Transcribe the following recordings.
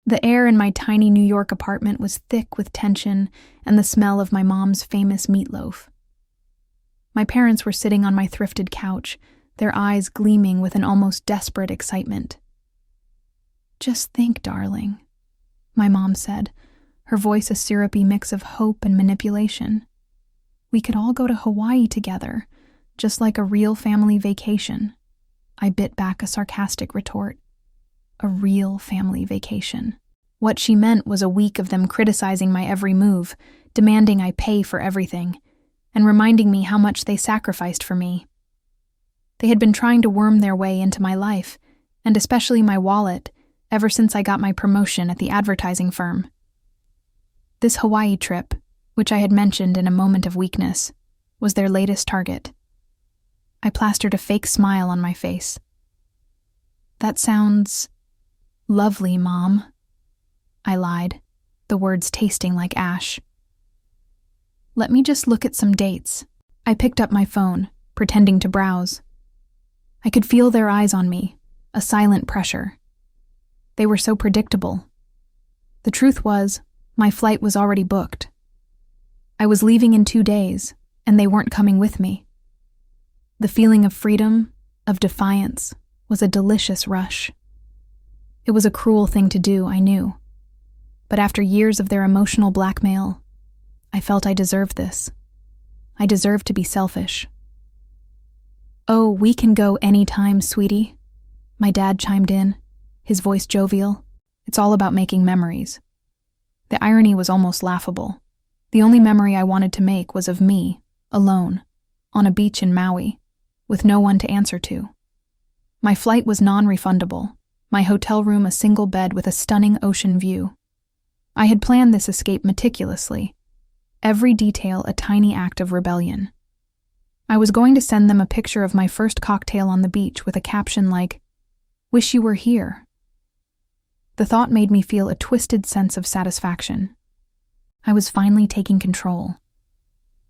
The air in my tiny New York apartment was thick with tension and the smell of my mom's famous meatloaf. My parents were sitting on my thrifted couch, their eyes gleaming with an almost desperate excitement. "Just think, darling," my mom said, her voice a syrupy mix of hope and manipulation. "We could all go to Hawaii together, just like a real family vacation." I bit back a sarcastic retort. A real family vacation. What she meant was a week of them criticizing my every move, demanding I pay for everything, and reminding me how much they sacrificed for me. They had been trying to worm their way into my life, and especially my wallet, ever since I got my promotion at the advertising firm. This Hawaii trip, which I had mentioned in a moment of weakness, was their latest target. I plastered a fake smile on my face. "That sounds lovely, Mom," I lied, the words tasting like ash. "Let me just look at some dates." I picked up my phone, pretending to browse. I could feel their eyes on me, a silent pressure. They were so predictable. The truth was, my flight was already booked. I was leaving in 2 days, and they weren't coming with me. The feeling of freedom, of defiance, was a delicious rush. It was a cruel thing to do, I knew. But after years of their emotional blackmail, I felt I deserved this. I deserved to be selfish. "Oh, we can go anytime, sweetie," my dad chimed in, his voice jovial. "It's all about making memories." The irony was almost laughable. The only memory I wanted to make was of me, alone, on a beach in Maui, with no one to answer to. My flight was non-refundable, my hotel room a single bed with a stunning ocean view. I had planned this escape meticulously, every detail a tiny act of rebellion. I was going to send them a picture of my first cocktail on the beach with a caption like, "Wish you were here." The thought made me feel a twisted sense of satisfaction. I was finally taking control.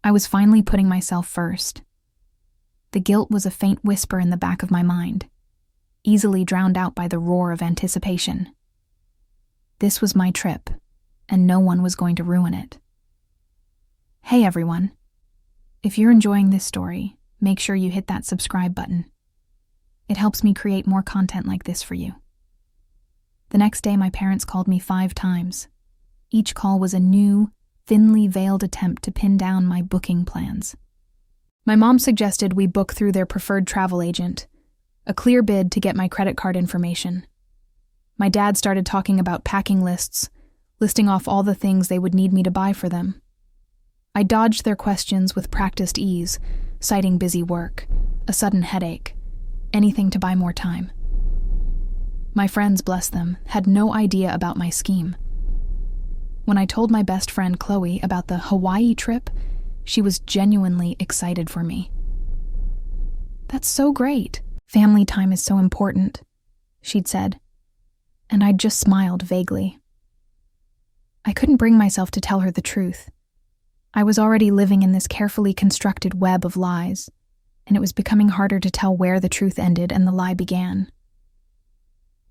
I was finally putting myself first. The guilt was a faint whisper in the back of my mind, easily drowned out by the roar of anticipation. This was my trip, and no one was going to ruin it. Hey everyone. If you're enjoying this story, make sure you hit that subscribe button. It helps me create more content like this for you. The next day, my parents called me 5 times. Each call was a new, thinly veiled attempt to pin down my booking plans. My mom suggested we book through their preferred travel agent, a clear bid to get my credit card information. My dad started talking about packing lists, listing off all the things they would need me to buy for them. I dodged their questions with practiced ease, citing busy work, a sudden headache, anything to buy more time. My friends, bless them, had no idea about my scheme. When I told my best friend Chloe about the Hawaii trip, she was genuinely excited for me. "That's so great. Family time is so important," she'd said, and I'd just smiled vaguely. I couldn't bring myself to tell her the truth. I was already living in this carefully constructed web of lies, and it was becoming harder to tell where the truth ended and the lie began.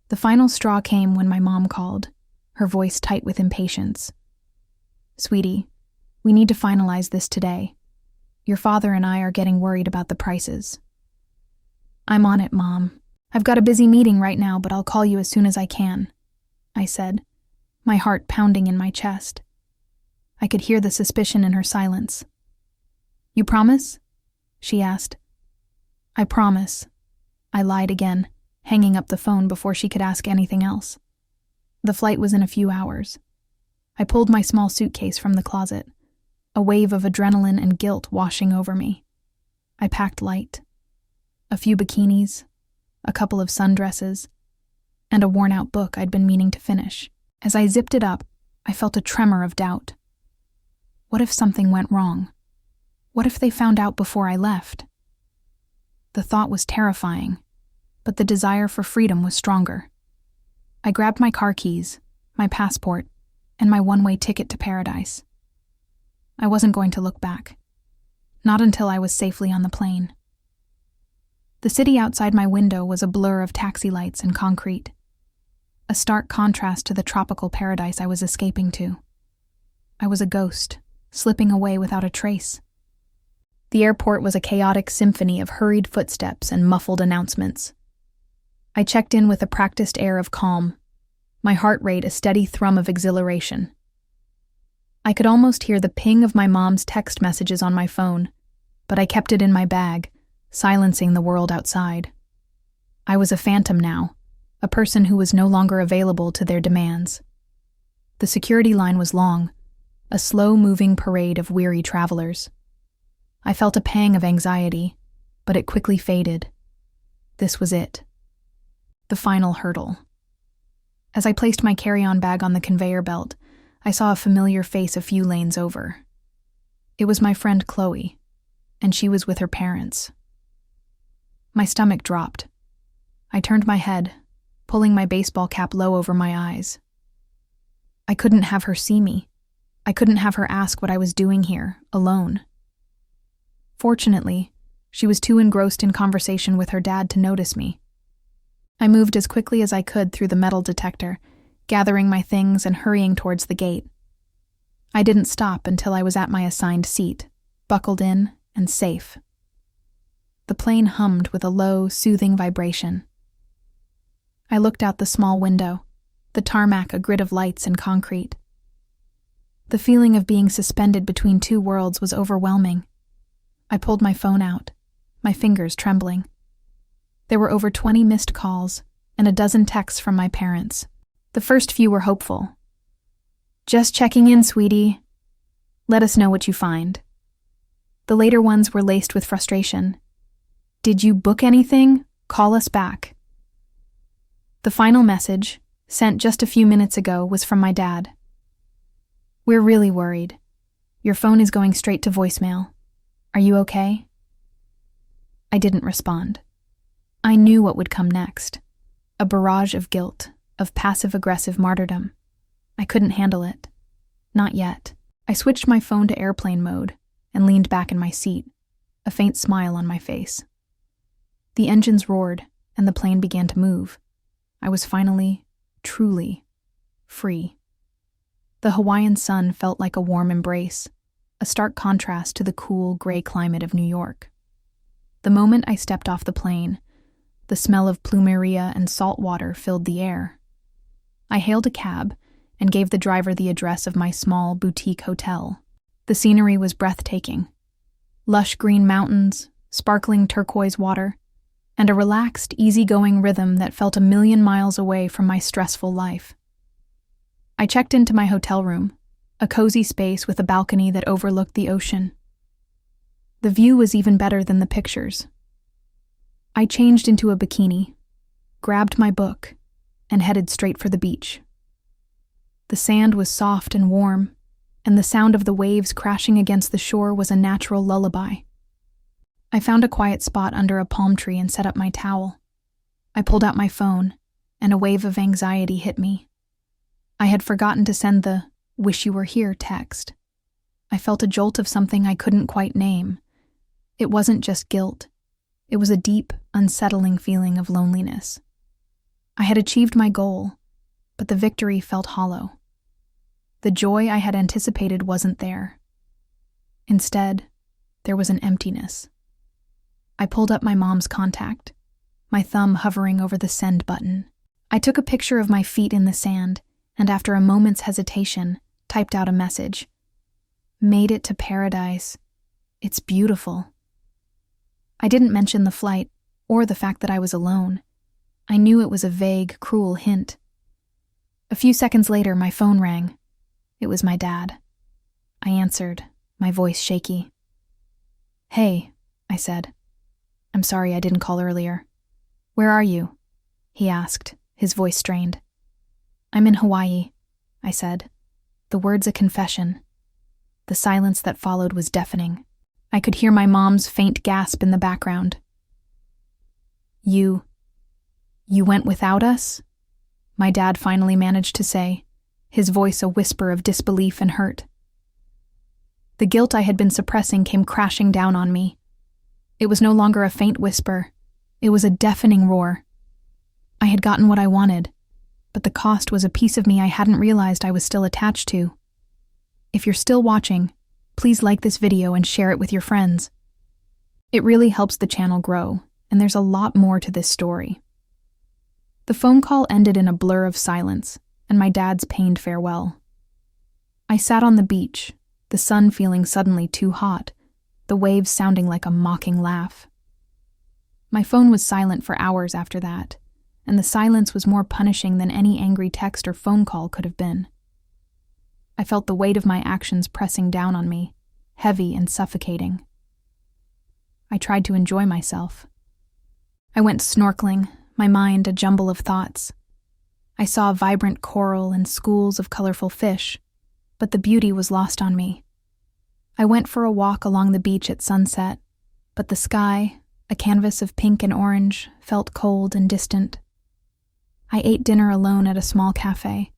The final straw came when my mom called, her voice tight with impatience. "Sweetie, we need to finalize this today. Your father and I are getting worried about the prices." "I'm on it, Mom. I've got a busy meeting right now, but I'll call you as soon as I can," I said, my heart pounding in my chest. I could hear the suspicion in her silence. "You promise?" she asked. "I promise." I lied again, hanging up the phone before she could ask anything else. The flight was in a few hours. I pulled my small suitcase from the closet, a wave of adrenaline and guilt washing over me. I packed light. A few bikinis, a couple of sundresses, and a worn-out book I'd been meaning to finish. As I zipped it up, I felt a tremor of doubt. What if something went wrong? What if they found out before I left? The thought was terrifying, but the desire for freedom was stronger. I grabbed my car keys, my passport, and my one-way ticket to paradise. I wasn't going to look back. Not until I was safely on the plane. The city outside my window was a blur of taxi lights and concrete. a stark contrast to the tropical paradise I was escaping to. I was a ghost, slipping away without a trace. The airport was a chaotic symphony of hurried footsteps and muffled announcements. I checked in with a practiced air of calm, my heart rate a steady thrum of exhilaration. I could almost hear the ping of my mom's text messages on my phone, but I kept it in my bag, silencing the world outside. I was a phantom now, a person who was no longer available to their demands. The security line was long, a slow-moving parade of weary travelers. I felt a pang of anxiety, but it quickly faded. This was it. The final hurdle. As I placed my carry-on bag on the conveyor belt, I saw a familiar face a few lanes over. It was my friend Chloe, and she was with her parents. My stomach dropped. I turned my head, pulling my baseball cap low over my eyes. I couldn't have her see me. I couldn't have her ask what I was doing here, alone. Fortunately, she was too engrossed in conversation with her dad to notice me. I moved as quickly as I could through the metal detector, gathering my things and hurrying towards the gate. I didn't stop until I was at my assigned seat, buckled in and safe. The plane hummed with a low, soothing vibration. I looked out the small window, the tarmac a grid of lights and concrete. The feeling of being suspended between two worlds was overwhelming. I pulled my phone out, my fingers trembling. There were over 20 missed calls and a dozen texts from my parents. The first few were hopeful. "Just checking in, sweetie. Let us know what you find." The later ones were laced with frustration. "Did you book anything? Call us back." The final message, sent just a few minutes ago, was from my dad. "We're really worried. Your phone is going straight to voicemail. Are you okay?" I didn't respond. I knew what would come next. A barrage of guilt, of passive-aggressive martyrdom. I couldn't handle it. Not yet. I switched my phone to airplane mode and leaned back in my seat, a faint smile on my face. The engines roared, and the plane began to move. I was finally, truly, free. The Hawaiian sun felt like a warm embrace, a stark contrast to the cool, gray climate of New York. The moment I stepped off the plane, the smell of plumeria and salt water filled the air. I hailed a cab and gave the driver the address of my small boutique hotel. The scenery was breathtaking. Lush green mountains, sparkling turquoise water, and a relaxed, easygoing rhythm that felt a million miles away from my stressful life. I checked into my hotel room, a cozy space with a balcony that overlooked the ocean. The view was even better than the pictures. I changed into a bikini, grabbed my book, and headed straight for the beach. The sand was soft and warm, and the sound of the waves crashing against the shore was a natural lullaby. I found a quiet spot under a palm tree and set up my towel. I pulled out my phone, and a wave of anxiety hit me. I had forgotten to send the "wish you were here" text. I felt a jolt of something I couldn't quite name. It wasn't just guilt. It was a deep, unsettling feeling of loneliness. I had achieved my goal, but the victory felt hollow. The joy I had anticipated wasn't there. Instead, there was an emptiness. I pulled up my mom's contact, my thumb hovering over the send button. I took a picture of my feet in the sand, and after a moment's hesitation, typed out a message. "Made it to paradise. It's beautiful." I didn't mention the flight, or the fact that I was alone. I knew it was a vague, cruel hint. A few seconds later, my phone rang. It was my dad. I answered, my voice shaky. "Hey," I said. "I'm sorry I didn't call earlier." "Where are you?" he asked, his voice strained. "I'm in Hawaii," I said, the words a confession. The silence that followed was deafening. I could hear my mom's faint gasp in the background. You went without us?" my dad finally managed to say, his voice a whisper of disbelief and hurt. The guilt I had been suppressing came crashing down on me. It was no longer a faint whisper. It was a deafening roar. I had gotten what I wanted, but the cost was a piece of me I hadn't realized I was still attached to. If you're still watching, please like this video and share it with your friends. It really helps the channel grow, and there's a lot more to this story. The phone call ended in a blur of silence, and my dad's pained farewell. I sat on the beach, the sun feeling suddenly too hot, the waves sounding like a mocking laugh. My phone was silent for hours after that, and the silence was more punishing than any angry text or phone call could have been. I felt the weight of my actions pressing down on me, heavy and suffocating. I tried to enjoy myself. I went snorkeling, my mind a jumble of thoughts. I saw vibrant coral and schools of colorful fish, but the beauty was lost on me. I went for a walk along the beach at sunset, but the sky, a canvas of pink and orange, felt cold and distant. I ate dinner alone at a small cafe,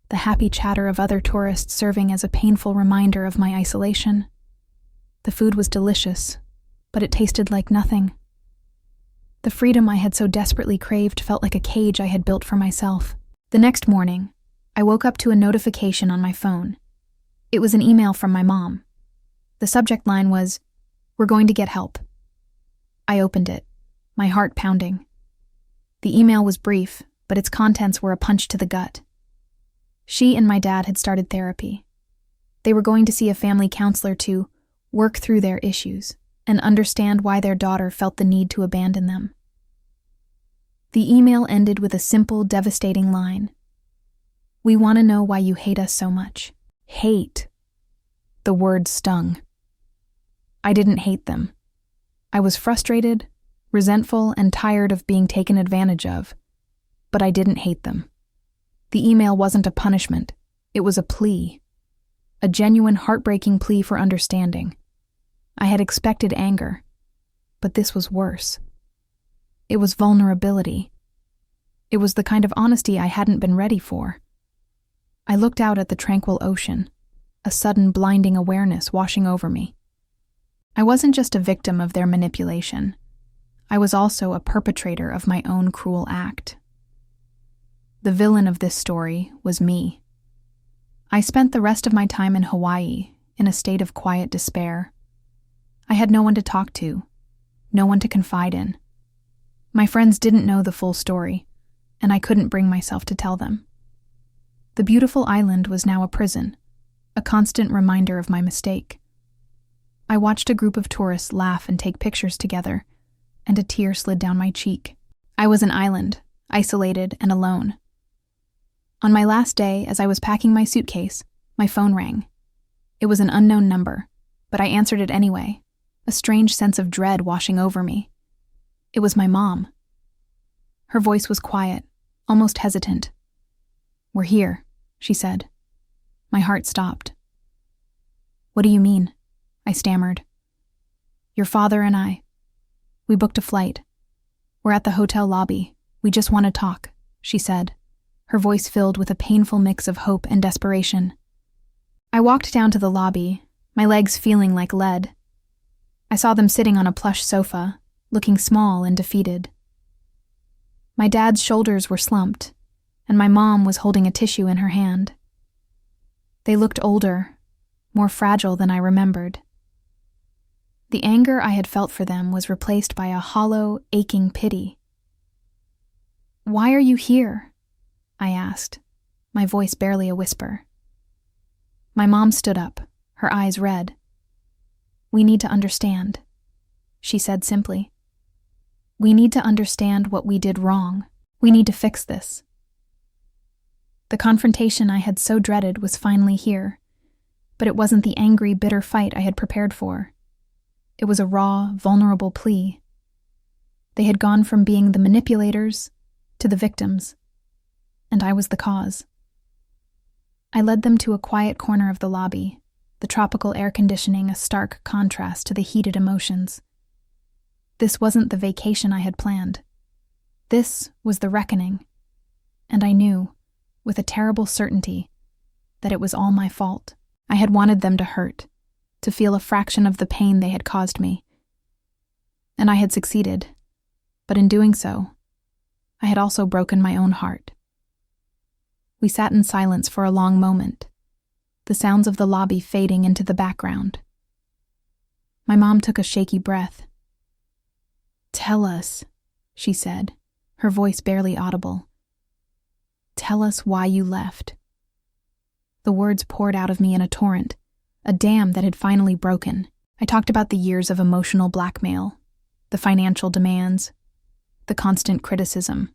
the happy chatter of other tourists serving as a painful reminder of my isolation. The food was delicious, but it tasted like nothing. The freedom I had so desperately craved felt like a cage I had built for myself. The next morning, I woke up to a notification on my phone. It was an email from my mom. The subject line was, "We're going to get help." I opened it, my heart pounding. The email was brief, but its contents were a punch to the gut. She and my dad had started therapy. They were going to see a family counselor to work through their issues and understand why their daughter felt the need to abandon them. The email ended with a simple, devastating line. "We want to know why you hate us so much." Hate. The word stung. I didn't hate them. I was frustrated, resentful, and tired of being taken advantage of, but I didn't hate them. The email wasn't a punishment, it was a plea. A genuine, heartbreaking plea for understanding. I had expected anger, but this was worse. It was vulnerability. It was the kind of honesty I hadn't been ready for. I looked out at the tranquil ocean, a sudden blinding awareness washing over me. I wasn't just a victim of their manipulation. I was also a perpetrator of my own cruel act. The villain of this story was me. I spent the rest of my time in Hawaii in a state of quiet despair. I had no one to talk to, no one to confide in. My friends didn't know the full story, and I couldn't bring myself to tell them. The beautiful island was now a prison, a constant reminder of my mistake. I watched a group of tourists laugh and take pictures together, and a tear slid down my cheek. I was an island, isolated and alone. On my last day, as I was packing my suitcase, my phone rang. It was an unknown number, but I answered it anyway, a strange sense of dread washing over me. It was my mom. Her voice was quiet, almost hesitant. "We're here," she said. My heart stopped. "What do you mean?" I stammered. "Your father and I. We booked a flight. We're at the hotel lobby. We just want to talk," she said, her voice filled with a painful mix of hope and desperation. I walked down to the lobby, my legs feeling like lead. I saw them sitting on a plush sofa, looking small and defeated. My dad's shoulders were slumped, and my mom was holding a tissue in her hand. They looked older, more fragile than I remembered. The anger I had felt for them was replaced by a hollow, aching pity. "Why are you here?" I asked, my voice barely a whisper. My mom stood up, her eyes red. "We need to understand," she said simply. "We need to understand what we did wrong. We need to fix this." The confrontation I had so dreaded was finally here, but it wasn't the angry, bitter fight I had prepared for. It was a raw, vulnerable plea. They had gone from being the manipulators to the victims, and I was the cause. I led them to a quiet corner of the lobby, the tropical air conditioning a stark contrast to the heated emotions. This wasn't the vacation I had planned. This was the reckoning, and I knew, with a terrible certainty, that it was all my fault. I had wanted them to hurt, to feel a fraction of the pain they had caused me. And I had succeeded, but in doing so, I had also broken my own heart. We sat in silence for a long moment, the sounds of the lobby fading into the background. My mom took a shaky breath. "Tell us," she said, her voice barely audible. "Tell us why you left." The words poured out of me in a torrent, a dam that had finally broken. I talked about the years of emotional blackmail, the financial demands, the constant criticism.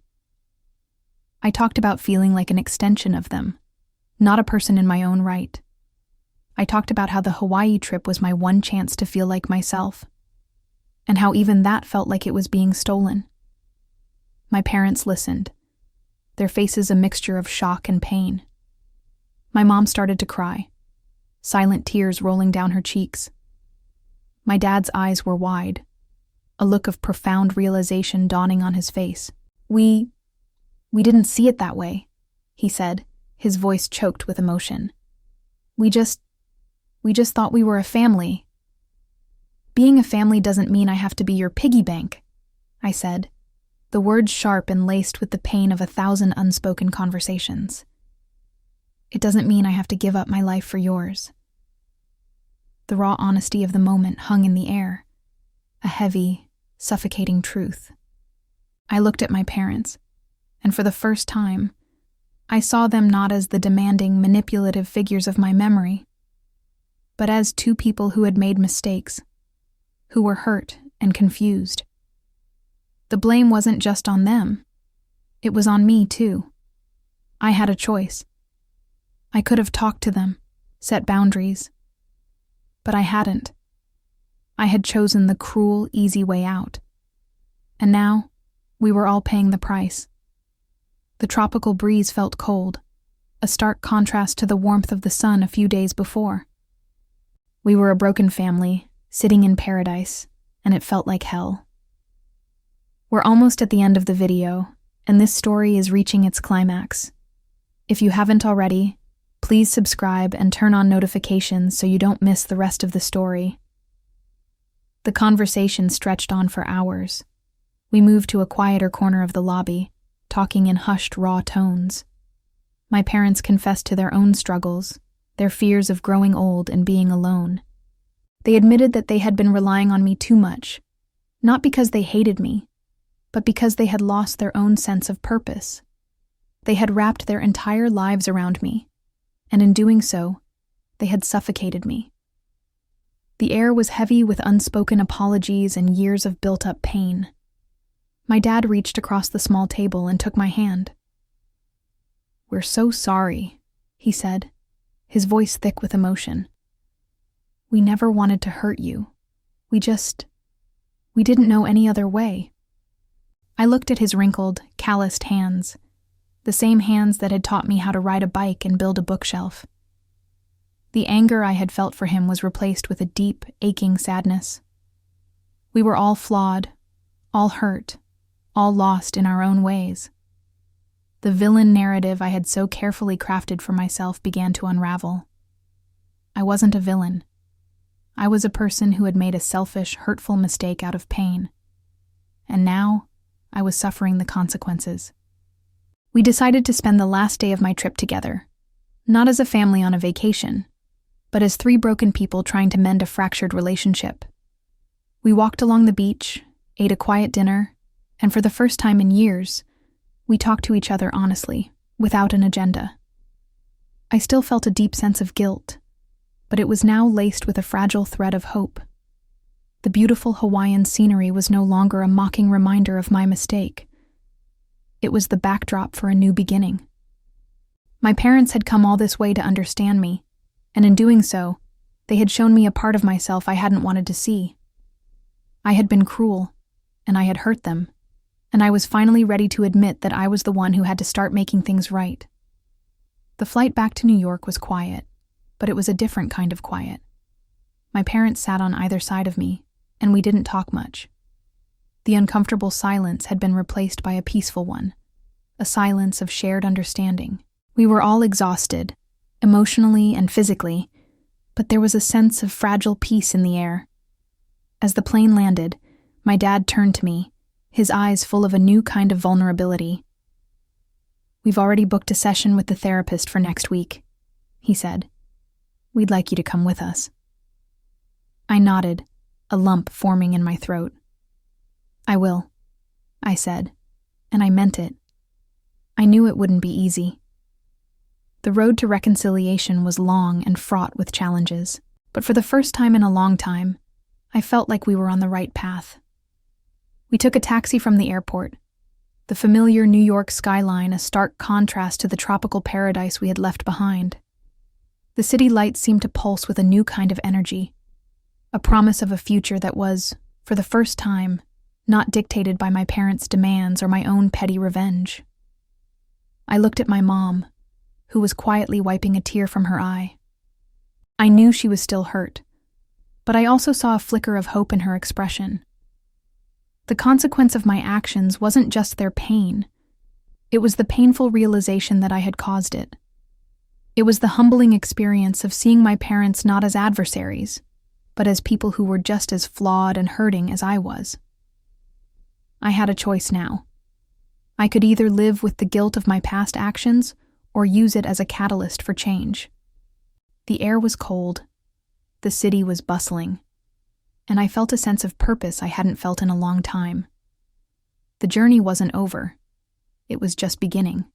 I talked about feeling like an extension of them, not a person in my own right. I talked about how the Hawaii trip was my one chance to feel like myself, and how even that felt like it was being stolen. My parents listened, their faces a mixture of shock and pain. My mom started to cry, silent tears rolling down her cheeks. My dad's eyes were wide, a look of profound realization dawning on his face. We didn't see it that way," he said, his voice choked with emotion. We just thought we were a family." "Being a family doesn't mean I have to be your piggy bank," I said, the words sharp and laced with the pain of 1,000 unspoken conversations. "It doesn't mean I have to give up my life for yours." The raw honesty of the moment hung in the air, a heavy, suffocating truth. I looked at my parents, and for the first time, I saw them not as the demanding, manipulative figures of my memory, but as two people who had made mistakes, who were hurt and confused. The blame wasn't just on them. It was on me, too. I had a choice. I could have talked to them, set boundaries, but I hadn't. I had chosen the cruel, easy way out. And now, we were all paying the price. The tropical breeze felt cold, a stark contrast to the warmth of the sun a few days before. We were a broken family, sitting in paradise, and it felt like hell. We're almost at the end of the video, and this story is reaching its climax. If you haven't already, please subscribe and turn on notifications so you don't miss the rest of the story. The conversation stretched on for hours. We moved to a quieter corner of the lobby, talking in hushed, raw tones. My parents confessed to their own struggles, their fears of growing old and being alone. They admitted that they had been relying on me too much, not because they hated me, but because they had lost their own sense of purpose. They had wrapped their entire lives around me, and in doing so, they had suffocated me. The air was heavy with unspoken apologies and years of built-up pain. My dad reached across the small table and took my hand. "We're so sorry," he said, his voice thick with emotion. "We never wanted to hurt you. We didn't know any other way." I looked at his wrinkled, calloused hands, the same hands that had taught me how to ride a bike and build a bookshelf. The anger I had felt for him was replaced with a deep, aching sadness. We were all flawed, all hurt, all lost in our own ways. The villain narrative I had so carefully crafted for myself began to unravel. I wasn't a villain. I was a person who had made a selfish, hurtful mistake out of pain. And now, I was suffering the consequences. We decided to spend the last day of my trip together, not as a family on a vacation, but as three broken people trying to mend a fractured relationship. We walked along the beach, ate a quiet dinner, and for the first time in years, we talked to each other honestly, without an agenda. I still felt a deep sense of guilt, but it was now laced with a fragile thread of hope. The beautiful Hawaiian scenery was no longer a mocking reminder of my mistake. It was the backdrop for a new beginning. My parents had come all this way to understand me, and in doing so, they had shown me a part of myself I hadn't wanted to see. I had been cruel, and I had hurt them, and I was finally ready to admit that I was the one who had to start making things right. The flight back to New York was quiet, but it was a different kind of quiet. My parents sat on either side of me, and we didn't talk much. The uncomfortable silence had been replaced by a peaceful one, a silence of shared understanding. We were all exhausted, emotionally and physically, but there was a sense of fragile peace in the air. As the plane landed, my dad turned to me, his eyes full of a new kind of vulnerability. "We've already booked a session with the therapist for next week," he said. "We'd like you to come with us." I nodded, a lump forming in my throat. "I will," I said, and I meant it. I knew it wouldn't be easy. The road to reconciliation was long and fraught with challenges, but for the first time in a long time, I felt like we were on the right path. We took a taxi from the airport, the familiar New York skyline a stark contrast to the tropical paradise we had left behind. The city lights seemed to pulse with a new kind of energy, a promise of a future that was, for the first time, not dictated by my parents' demands or my own petty revenge. I looked at my mom, who was quietly wiping a tear from her eye. I knew she was still hurt, but I also saw a flicker of hope in her expression. The consequence of my actions wasn't just their pain. It was the painful realization that I had caused it. It was the humbling experience of seeing my parents not as adversaries, but as people who were just as flawed and hurting as I was. I had a choice now. I could either live with the guilt of my past actions or use it as a catalyst for change. The air was cold, the city was bustling, and I felt a sense of purpose I hadn't felt in a long time. The journey wasn't over. It was just beginning.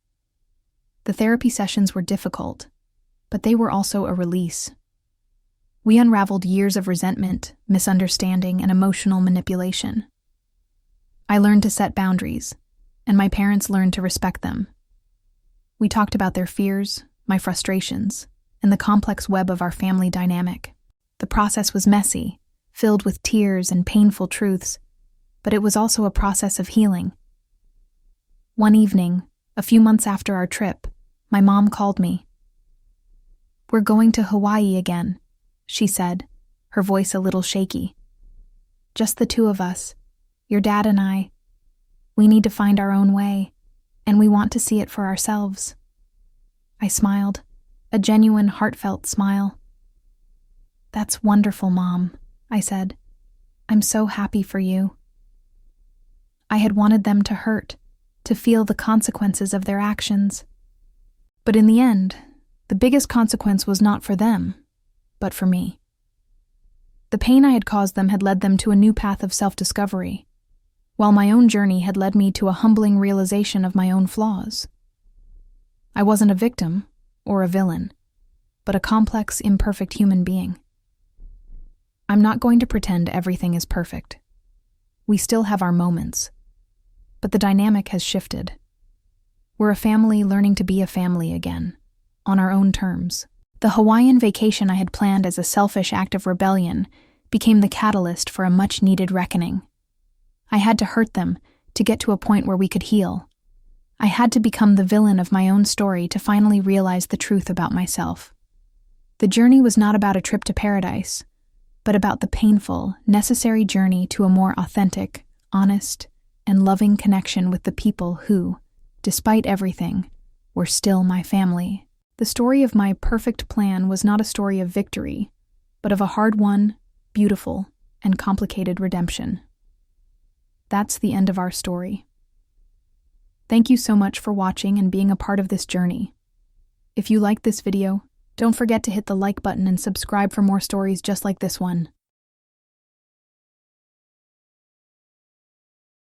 The therapy sessions were difficult, but they were also a release. We unraveled years of resentment, misunderstanding, and emotional manipulation. I learned to set boundaries, and my parents learned to respect them. We talked about their fears, my frustrations, and the complex web of our family dynamic. The process was messy, filled with tears and painful truths, but it was also a process of healing. One evening, a few months after our trip, my mom called me. "We're going to Hawaii again," she said, her voice a little shaky. "Just the two of us, your dad and I. We need to find our own way, and we want to see it for ourselves." I smiled, a genuine, heartfelt smile. "That's wonderful, Mom," I said. "I'm so happy for you." I had wanted them to hurt, to feel the consequences of their actions. But in the end, the biggest consequence was not for them, but for me. The pain I had caused them had led them to a new path of self-discovery, while my own journey had led me to a humbling realization of my own flaws. I wasn't a victim or a villain, but a complex, imperfect human being. I'm not going to pretend everything is perfect. We still have our moments, but the dynamic has shifted. We're a family learning to be a family again, on our own terms. The Hawaiian vacation I had planned as a selfish act of rebellion became the catalyst for a much-needed reckoning. I had to hurt them to get to a point where we could heal. I had to become the villain of my own story to finally realize the truth about myself. The journey was not about a trip to paradise, but about the painful, necessary journey to a more authentic, honest, and loving connection with the people who, despite everything, were still my family. The story of my perfect plan was not a story of victory, but of a hard-won, beautiful, and complicated redemption. That's the end of our story. Thank you so much for watching and being a part of this journey. If you liked this video, don't forget to hit the like button and subscribe for more stories just like this one.